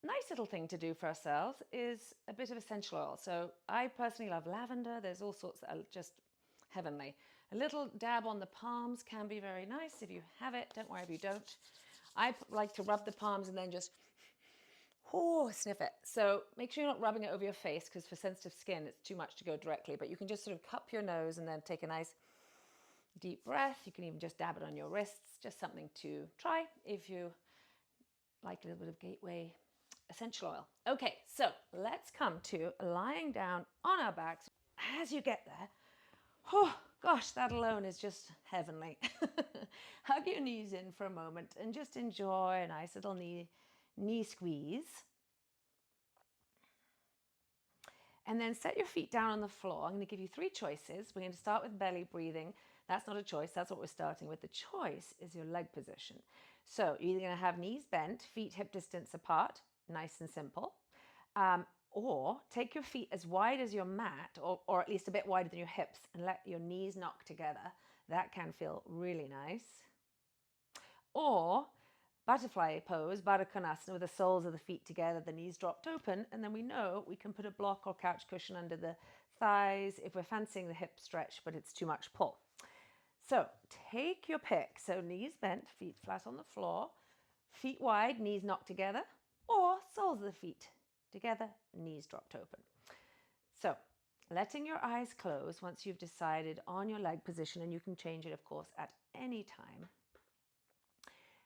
nice little thing to do for ourselves is a bit of essential oil. So I personally love lavender. There's all sorts that are just heavenly. A little dab on the palms can be very nice if you have it. Don't worry if you don't. I like to rub the palms and then just sniff it. So make sure you're not rubbing it over your face, because for sensitive skin it's too much to go directly, but you can just sort of cup your nose and then take a nice deep breath. You can even just dab it on your wrists. Just something to try if you like a little bit of gateway essential oil. Okay, so let's come to lying down on our backs. As you get there, oh gosh, that alone is just heavenly. Hug your knees in for a moment and just enjoy a nice little knee squeeze. And then set your feet down on the floor. I'm going to give you 3 choices. We're going to start with belly breathing. That's not a choice. That's what we're starting with. The choice is your leg position. So you're either going to have knees bent, feet hip distance apart, nice and simple. Or take your feet as wide as your mat, or at least a bit wider than your hips, and let your knees knock together. That can feel really nice. Or butterfly pose, Baddha Konasana, with the soles of the feet together, the knees dropped open, and then we know we can put a block or couch cushion under the thighs if we're fancying the hip stretch, but it's too much pull. So take your pick. So knees bent, feet flat on the floor, feet wide, knees knocked together, or soles of the feet together, knees dropped open. So letting your eyes close once you've decided on your leg position, and you can change it, of course, at any time.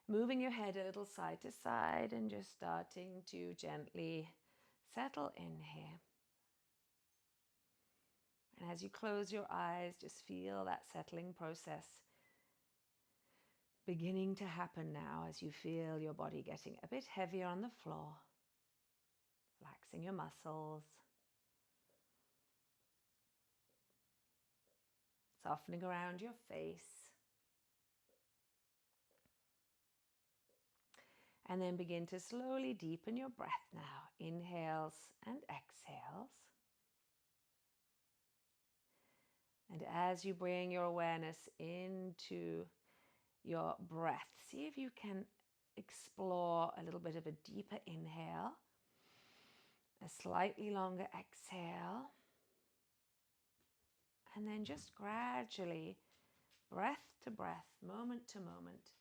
Moving your head a little side to side and just starting to gently settle in here. And as you close your eyes, just feel that settling process beginning to happen now, as you feel your body getting a bit heavier on the floor, relaxing your muscles, softening around your face. And then begin to slowly deepen your breath now. Inhales and exhales. And as you bring your awareness into your breath, see if you can explore a little bit of a deeper inhale, a slightly longer exhale, and then just gradually, breath to breath, moment to moment,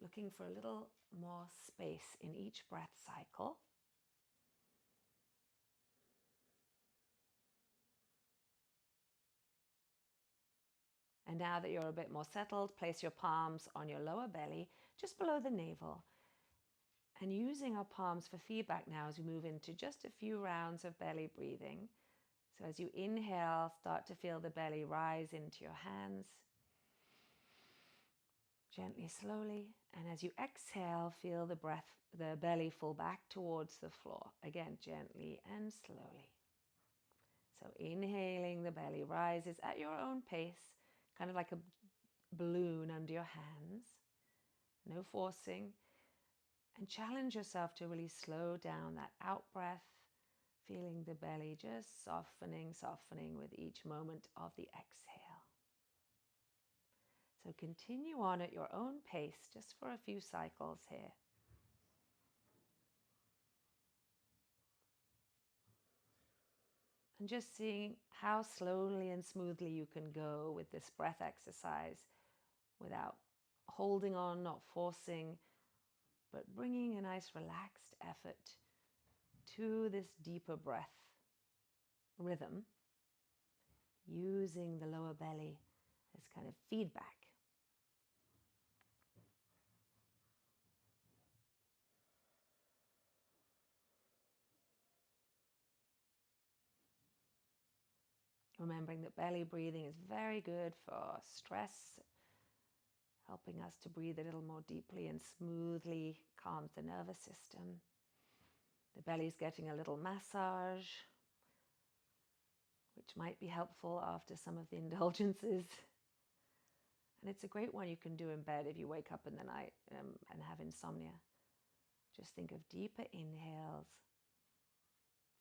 looking for a little more space in each breath cycle. And now that you're a bit more settled, place your palms on your lower belly, just below the navel. And using our palms for feedback now as we move into just a few rounds of belly breathing. So as you inhale, start to feel the belly rise into your hands. Gently, slowly. And as you exhale, feel the belly fall back towards the floor. Again, gently and slowly. So inhaling, the belly rises at your own pace, kind of like a balloon under your hands. No forcing. And challenge yourself to really slow down that out breath, feeling the belly just softening with each moment of the exhale. So continue on at your own pace just for a few cycles here. And just seeing how slowly and smoothly you can go with this breath exercise without holding on, not forcing, but bringing a nice relaxed effort to this deeper breath rhythm, using the lower belly as kind of feedback. Remembering that belly breathing is very good for stress, helping us to breathe a little more deeply and smoothly, calms the nervous system. The belly's getting a little massage, which might be helpful after some of the indulgences. And it's a great one you can do in bed if you wake up in the night and have insomnia. Just think of deeper inhales,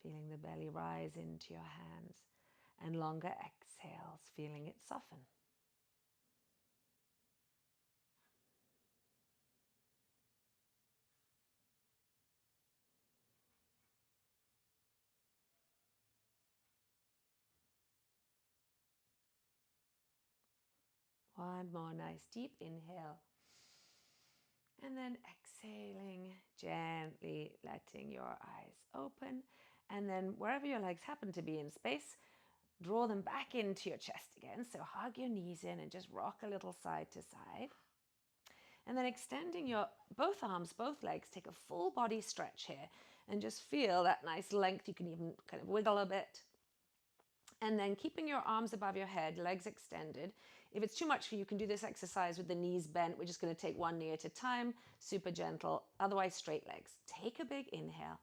feeling the belly rise into your hands, and longer exhales, feeling it soften. One more nice deep inhale. And then exhaling, gently letting your eyes open. And then wherever your legs happen to be in space, draw them back into your chest again. So hug your knees in and just rock a little side to side. And then extending your both arms, both legs, take a full body stretch here and just feel that nice length. You can even kind of wiggle a bit. And then keeping your arms above your head, legs extended. If it's too much for you, you can do this exercise with the knees bent. We're just going to take one knee at a time, super gentle, otherwise straight legs. Take a big inhale.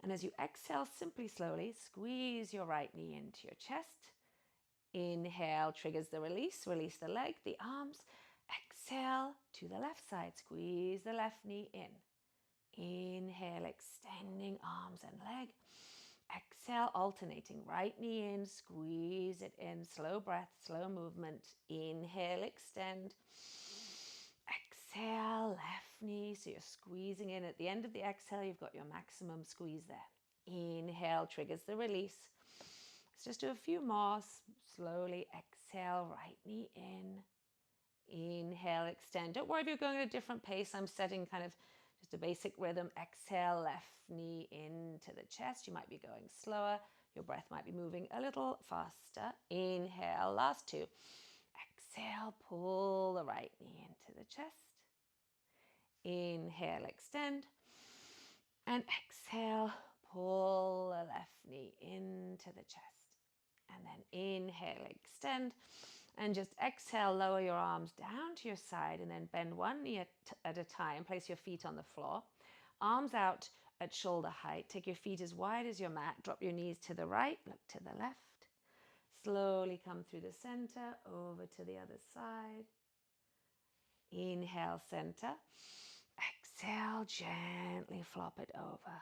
And as you exhale, simply slowly squeeze your right knee into your chest. Inhale triggers the release. Release the leg, the arms. Exhale to the left side. Squeeze the left knee in. Inhale, extending arms and leg. Exhale, alternating. Right knee in, squeeze it in. Slow breath, slow movement. Inhale, extend. Exhale, left knee. So you're squeezing in. At the end of the exhale, you've got your maximum squeeze there. Inhale triggers the release. Let's just do a few more. Slowly exhale, right knee in. Inhale, extend. Don't worry if you're going at a different pace. I'm setting kind of just a basic rhythm. Exhale, left knee into the chest. You might be going slower. Your breath might be moving a little faster. Inhale, last two. Exhale, pull the right knee into the chest. Inhale, extend. And exhale, pull the left knee into the chest. And then inhale, extend. And just exhale, lower your arms down to your side and then bend one knee at a time. Place your feet on the floor. Arms out at shoulder height. Take your feet as wide as your mat. Drop your knees to the right, look to the left. Slowly come through the center, over to the other side. Inhale, center. Exhale, gently flop it over.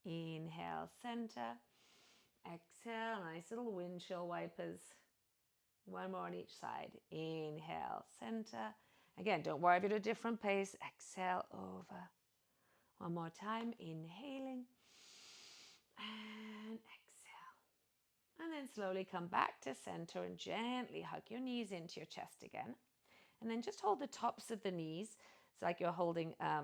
Inhale, center. Exhale, nice little windshield wipers. One more on each side. Inhale, center. Again, don't worry if you're at a different pace. Exhale, over. One more time. Inhaling. And exhale. And then slowly come back to center and gently hug your knees into your chest again. And then just hold the tops of the knees. It's like you're holding, I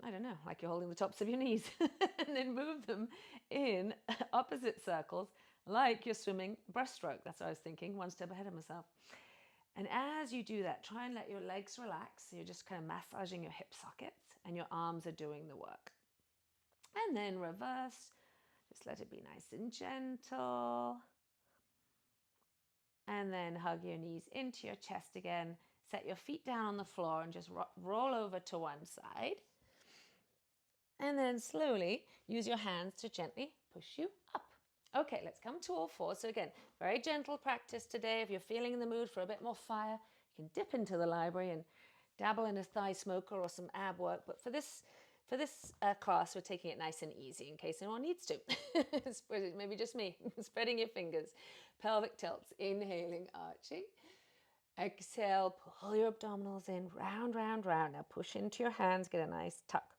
don't know, like you're holding the tops of your knees. And then move them in opposite circles like you're swimming breaststroke. That's what I was thinking, one step ahead of myself. And as you do that, try and let your legs relax. So you're just kind of massaging your hip sockets and your arms are doing the work. And then reverse. Just let it be nice and gentle. And then hug your knees into your chest again. Set your feet down on the floor and just roll over to one side. And then slowly use your hands to gently push you up. Okay, let's come to all fours. So again, very gentle practice today. If you're feeling in the mood for a bit more fire, you can dip into the library and dabble in a thigh smoker or some ab work. But for this class, we're taking it nice and easy in case anyone needs to. Maybe just me. Spreading your fingers. Pelvic tilts. Inhaling, arching. Exhale, pull your abdominals in. Round, round, round. Now push into your hands. Get a nice tuck.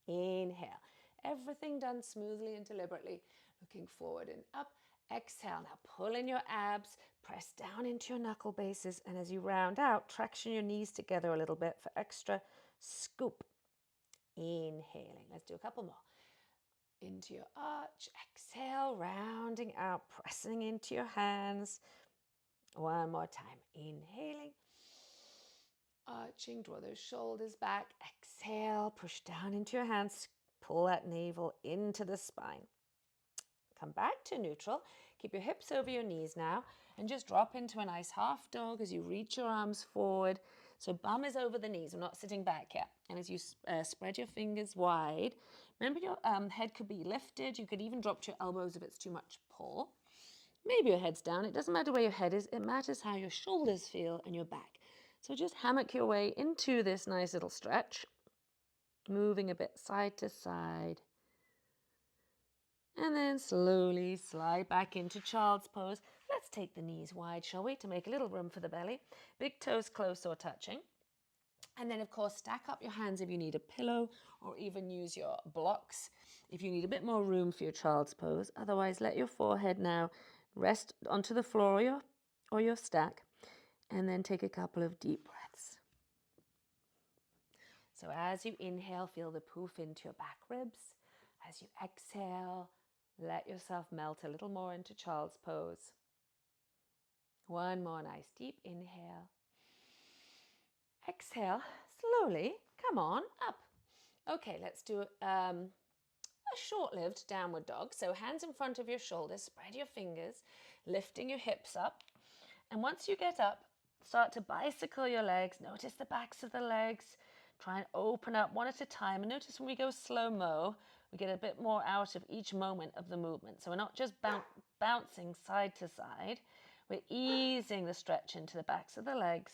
Inhale. Everything done smoothly and deliberately. Looking forward and up. Exhale. Now pull in your abs. Press down into your knuckle bases. And as you round out, traction your knees together a little bit for extra scoop. Inhaling. Let's do a couple more. Into your arch. Exhale. Rounding out. Pressing into your hands. One more time. Inhaling. Arching, draw those shoulders back. Exhale, push down into your hands. Pull that navel into the spine. Come back to neutral. Keep your hips over your knees now. And just drop into a nice half dog as you reach your arms forward. So bum is over the knees. We're not sitting back yet. And as you spread your fingers wide, remember your head could be lifted. You could even drop to your elbows if it's too much pull. Maybe your head's down. It doesn't matter where your head is. It matters how your shoulders feel and your back. So just hammock your way into this nice little stretch, moving a bit side to side. And then slowly slide back into child's pose. Let's take the knees wide, shall we, to make a little room for the belly. Big toes close or touching. And then, of course, stack up your hands if you need a pillow or even use your blocks if you need a bit more room for your child's pose. Otherwise, let your forehead now rest onto the floor or your stack. And then take a couple of deep breaths. So as you inhale, feel the poof into your back ribs. As you exhale, let yourself melt a little more into child's pose. One more nice deep inhale. Exhale, slowly, come on, up. Okay, let's do a short-lived downward dog. So hands in front of your shoulders, spread your fingers, lifting your hips up. And once you get up, start to bicycle your legs. Notice the backs of the legs. Try and open up one at a time. And notice when we go slow-mo, we get a bit more out of each moment of the movement. So we're not just bouncing side to side. We're easing the stretch into the backs of the legs.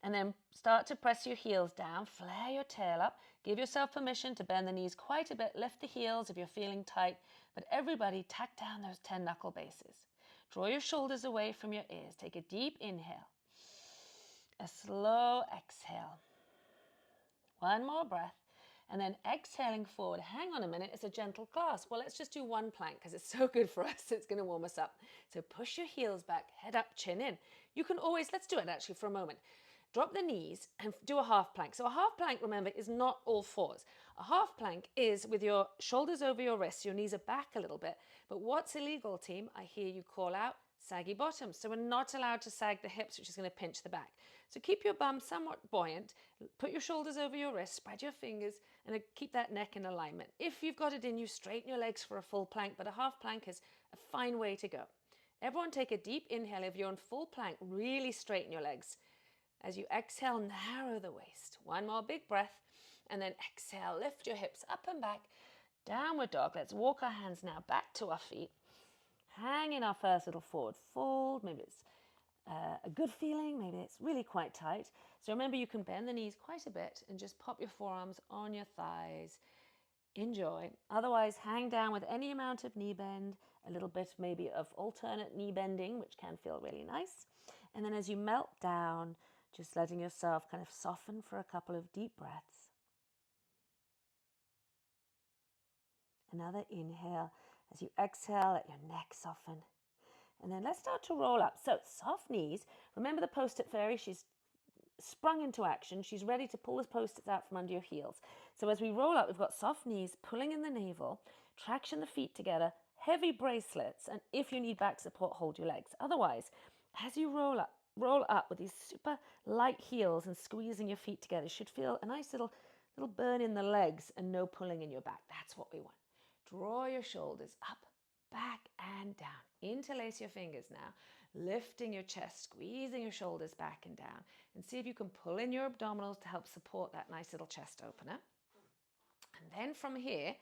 And then start to press your heels down, flare your tail up. Give yourself permission to bend the knees quite a bit. Lift the heels if you're feeling tight. But everybody tack down those 10 knuckle bases. Draw your shoulders away from your ears. Take a deep inhale. A slow exhale. One more breath. And then exhaling forward. Hang on a minute, it's a gentle clasp. Well, let's just do one plank because it's so good for us. It's going to warm us up. So push your heels back, head up, chin in. You can always, let's do it actually for a moment. Drop the knees and do a half plank. So a half plank, remember, is not all fours. A half plank is with your shoulders over your wrists, your knees are back a little bit. But what's illegal, team? I hear you call out saggy bottoms. So we're not allowed to sag the hips, which is going to pinch the back. So keep your bum somewhat buoyant, put your shoulders over your wrists, spread your fingers, and keep that neck in alignment. If you've got it in you, straighten your legs for a full plank, but a half plank is a fine way to go. Everyone take a deep inhale. If you're on full plank, really straighten your legs. As you exhale, narrow the waist. One more big breath, and then exhale, lift your hips up and back. Downward dog. Let's walk our hands now back to our feet. Hang in our first little forward fold. Maybe it's a good feeling, maybe it's really quite tight. So remember, you can bend the knees quite a bit and just pop your forearms on your thighs. Enjoy. Otherwise, hang down with any amount of knee bend, a little bit maybe of alternate knee bending, which can feel really nice. And then as you melt down, just letting yourself kind of soften for a couple of deep breaths. Another inhale. As you exhale, let your neck soften. And then let's start to roll up. So soft knees. Remember the post-it fairy? She's sprung into action. She's ready to pull the post-its out from under your heels. So as we roll up, we've got soft knees, pulling in the navel, traction the feet together, heavy bracelets, and if you need back support, hold your legs. Otherwise, as you roll up with these super light heels and squeezing your feet together, you should feel a nice little burn in the legs and no pulling in your back. That's what we want. Draw your shoulders up, back and down. Interlace your fingers now, lifting your chest, squeezing your shoulders back and down, and see if you can pull in your abdominals to help support that nice little chest opener. And then from here,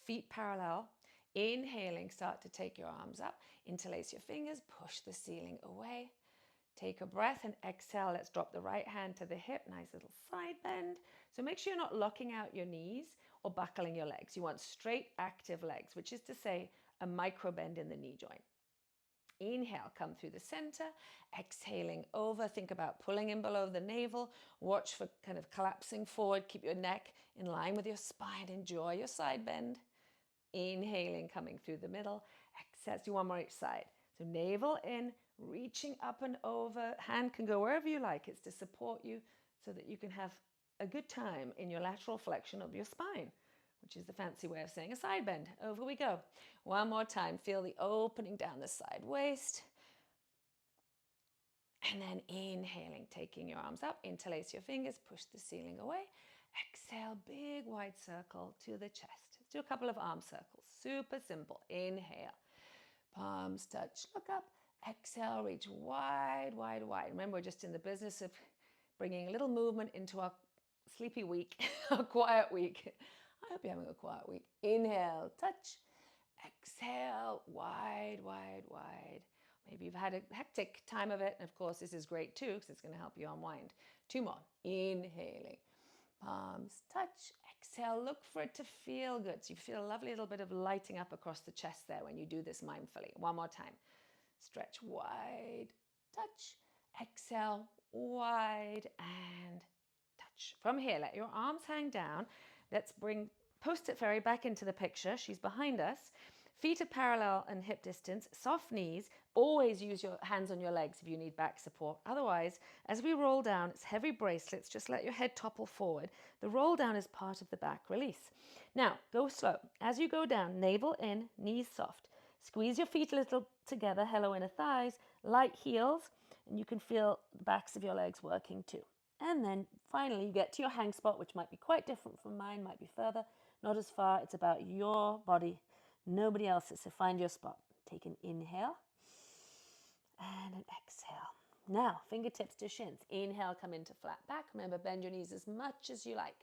feet parallel, inhaling, start to take your arms up, interlace your fingers, push the ceiling away. Take a breath and exhale. Let's drop the right hand to the hip, nice little side bend. So make sure you're not locking out your knees or buckling your legs. You want straight, active legs, which is to say a micro bend in the knee joint. Inhale, come through the center. Exhaling over, think about pulling in below the navel. Watch for kind of collapsing forward. Keep your neck in line with your spine. Enjoy your side bend. Inhaling, coming through the middle. Exhale, let's do one more each side. So navel in, reaching up and over. Hand can go wherever you like. It's to support you so that you can have a good time in your lateral flexion of your spine, which is the fancy way of saying a side bend. Over we go. One more time. Feel the opening down the side waist. And then inhaling, taking your arms up, interlace your fingers, push the ceiling away. Exhale, big wide circle to the chest. Let's do a couple of arm circles. Super simple. Inhale. Palms touch, look up. Exhale, reach wide, wide, wide. Remember, we're just in the business of bringing a little movement into our sleepy week, our quiet week. I hope you're having a quiet week. Inhale, touch. Exhale, wide, wide, wide. Maybe you've had a hectic time of it. And of course, this is great too, because it's going to help you unwind. Two more. Inhaling. Palms touch. Exhale, look for it to feel good. So you feel a lovely little bit of lighting up across the chest there when you do this mindfully. One more time. Stretch wide, touch. Exhale, wide, and touch. From here, let your arms hang down. Let's bring Post-it Fairy back into the picture. She's behind us. Feet are parallel and hip distance, soft knees. Always use your hands on your legs if you need back support. Otherwise, as we roll down, it's heavy bracelets, just let your head topple forward. The roll down is part of the back release. Now, go slow. As you go down, navel in, knees soft. Squeeze your feet a little together, hello inner thighs, light heels, and you can feel the backs of your legs working too. And then finally you get to your hang spot, which might be quite different from mine, might be further, not as far. It's about your body, nobody else's. So find your spot. Take an inhale and an exhale. Now, fingertips to shins. Inhale, come into flat back. Remember, bend your knees as much as you like.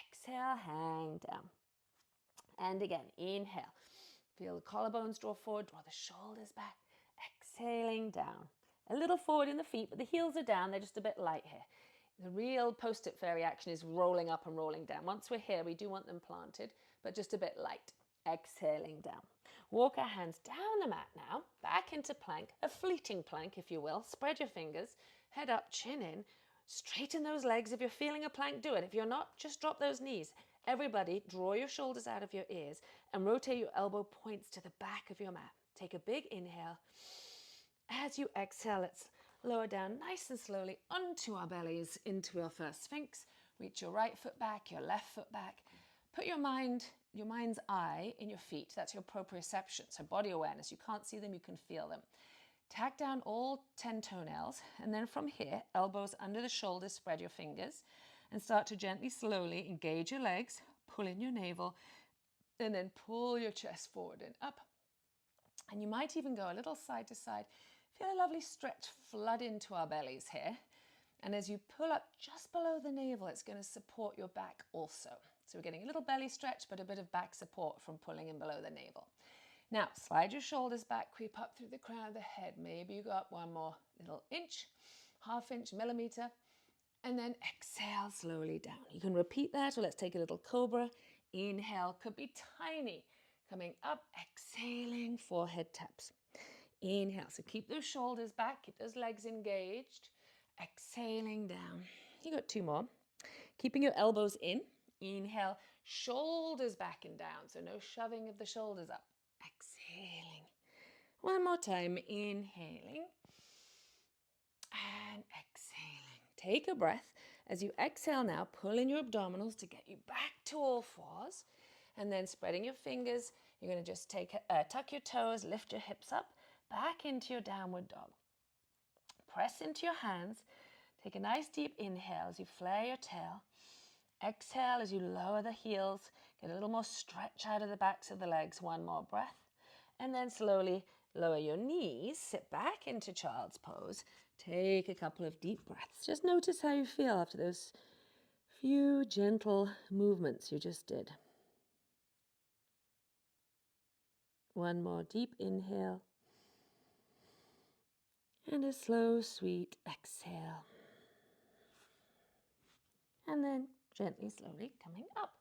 Exhale, hang down. And again, inhale. Feel the collarbones draw forward, draw the shoulders back. Exhaling down. A little forward in the feet, but the heels are down. They're just a bit light here. The real post-it fairy action is rolling up and rolling down. Once we're here, we do want them planted, but just a bit light. Exhaling down. Walk our hands down the mat now, back into plank, a fleeting plank, if you will. Spread your fingers, head up, chin in. Straighten those legs. If you're feeling a plank, do it. If you're not, just drop those knees. Everybody, draw your shoulders out of your ears and rotate your elbow points to the back of your mat. Take a big inhale. As you exhale, let's lower down nice and slowly onto our bellies, into our first sphinx. Reach your right foot back, your left foot back. Put your mind's eye in your feet. That's your proprioception, so body awareness. You can't see them, you can feel them. Tack down all 10 toenails, and then from here, elbows under the shoulders, spread your fingers, and start to gently, slowly engage your legs, pull in your navel, and then pull your chest forward and up. And you might even go a little side to side. Feel a lovely stretch flood into our bellies here. And as you pull up just below the navel, it's going to support your back also. So we're getting a little belly stretch, but a bit of back support from pulling in below the navel. Now, slide your shoulders back, creep up through the crown of the head. Maybe you go up one more little inch, half inch, millimeter, and then exhale slowly down. You can repeat that, or let's take a little cobra. Inhale, could be tiny. Coming up, exhaling, forehead taps. Inhale, so keep those shoulders back, keep those legs engaged. Exhaling down. You got 2 more. Keeping your elbows in. Inhale, shoulders back and down, so no shoving of the shoulders up. Exhaling. One more time, inhaling and exhaling. Take a breath. As you exhale now, pull in your abdominals to get you back to all fours. And then spreading your fingers, you're going to just tuck your toes, lift your hips up, back into your downward dog. Press into your hands. Take a nice deep inhale as you flare your tail. Exhale as you lower the heels. Get a little more stretch out of the backs of the legs. One more breath. And then slowly lower your knees. Sit back into child's pose. Take a couple of deep breaths. Just notice how you feel after those few gentle movements you just did. One more deep inhale. And a slow, sweet exhale. And then gently, slowly coming up.